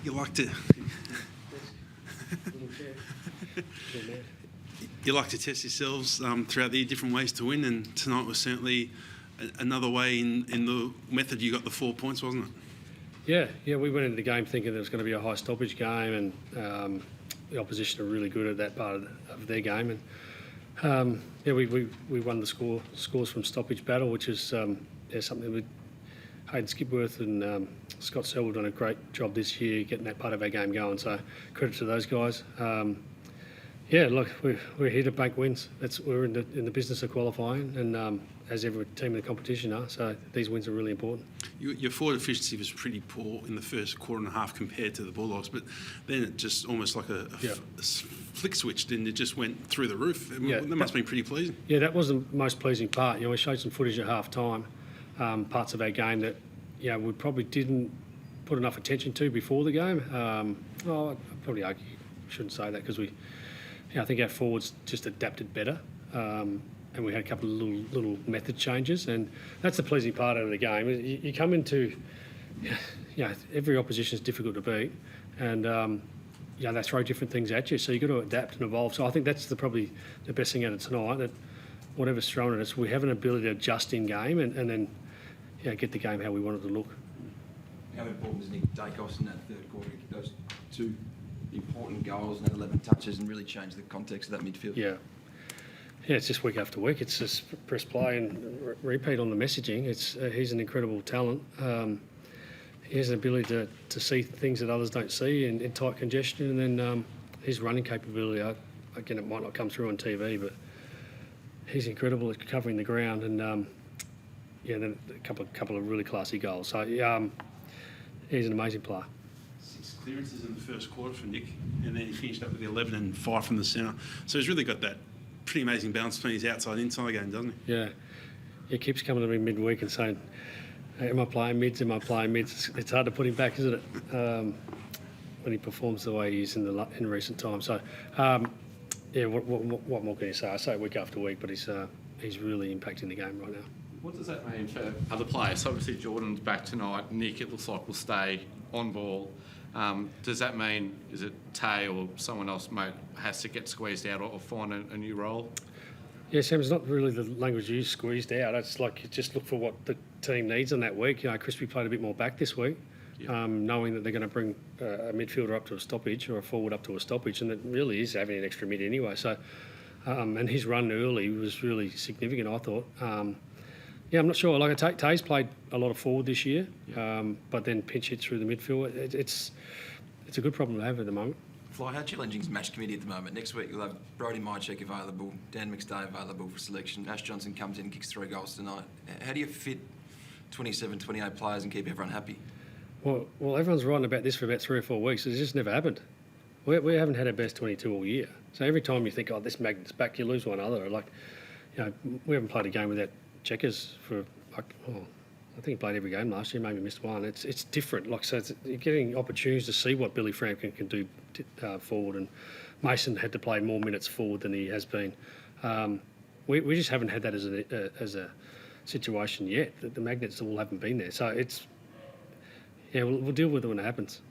You like to you like to test yourselves throughout the year, different ways to win, and tonight was certainly another way in the method you got the 4 points, wasn't it? Yeah. We went into the game thinking there was going to be a high stoppage game, and the opposition are really good at that part of their game. And we won the scores from stoppage battle, which is something with Hayden Skipworth and Scott Selwood have done a great job this year getting that part of our game going. So credit to those guys. Look, we're here to bank wins. We're in the business of qualifying, and as every team in the competition are. So these wins are really important. Your forward efficiency was pretty poor in the first quarter and a half compared to the Bulldogs, but then it just almost like a flick switched and it just went through the roof. That must have been pretty pleasing. Yeah, that was the most pleasing part. We showed some footage at half time, parts of our game that we probably didn't put enough attention to before the game. I'd probably argue shouldn't say that because I think our forwards just adapted better, and we had a couple of little method changes, and that's the pleasing part of the game. You come into, every opposition is difficult to beat, and they throw different things at you, so you've got to adapt and evolve. So I think that's probably the best thing out of tonight, that whatever's thrown at us, we have an ability to adjust in game and then get the game how we want it to look. How important is Nick Dacos in that third quarter? Those two important goals and had 11 touches and really changed the context of that midfield. Yeah, it's just week after week. It's just press play and repeat on the messaging. He's an incredible talent. He has an ability to see things that others don't see in tight congestion, and then his running capability. Again, it might not come through on TV, but he's incredible at covering the ground, and then a couple of really classy goals. So he's an amazing player. 6 clearances in the first quarter for Nick, and then he finished up with 11 and 5 from the centre. So he's really got that pretty amazing balance between his outside-inside game, doesn't he? Yeah. He keeps coming to me midweek and saying, hey, am I playing mids? It's hard to put him back, isn't it? When he performs the way he is in recent times. So, what more can you say? I say it week after week, but he's really impacting the game right now. What does that mean for other players? So obviously Jordan's back tonight. Nick, it looks like, will stay on ball. Does that mean, is it Tay or someone else has to get squeezed out or find a new role? Yeah, Sam, it's not really the language you squeezed out. It's like you just look for what the team needs on that week. Crispy played a bit more back this week, knowing that they're going to bring a midfielder up to a stoppage or a forward up to a stoppage, and it really is having an extra mid anyway. So, and his run early was really significant, I thought. I'm not sure. Like Tay's played a lot of forward this year, but then pinch hit through the midfield. It's a good problem to have at the moment. Fly, how challenging is match committee at the moment? Next week you'll have Brodie Mychek available, Dan McStay available for selection. Ash Johnson comes in and kicks 3 goals tonight. How do you fit 27, 28 players and keep everyone happy? Well, everyone's writing about this for about 3 or 4 weeks. It's just never happened. We haven't had our best 22 all year. So every time you think, this magnet's back, you lose one other. We haven't played a game without Checkers for I think he played every game last year, maybe missed one. It's different. You're getting opportunities to see what Billy Frampton can do forward, and Mason had to play more minutes forward than he has been. We just haven't had that as a situation yet. The magnets all haven't been there. So we'll deal with it when it happens.